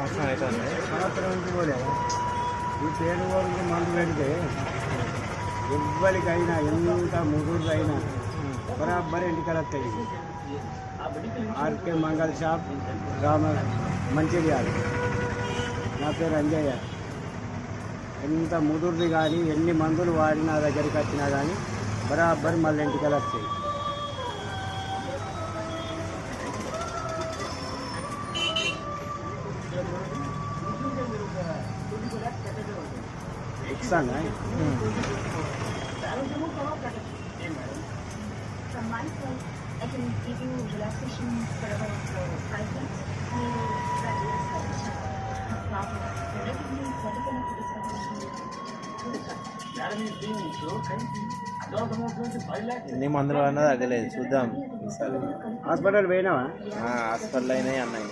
సంవత్సరం అవుతుంది. సంవత్సరం నుంచి పోలే ఈ పేరు వాళ్ళకి మందు పెడితే ఎవ్వరికైనా ఎంత ముదురుదైనా బరాబర్ ఇంటికి వస్తాయి. ఆర్కే మంగళ షాప్ రామ మంచిర్యాల. నా పేరు అంజయ్య. ఎంత ముదురుది కానీ ఎన్ని మందులు వాడి నా దగ్గరికి వచ్చినా కానీ బరాబర్ మళ్ళీ ఇంటికి వస్తాయి. ఇస్తాను. I can give you relaxation for about 5 minutes. ఎన్ని మందులు అన్నది తగ్గలేదు. చూద్దాం ఈసారి. హాస్పిటల్ పోయినావా? హాస్పిటల్ అయినాయి అన్నాయి.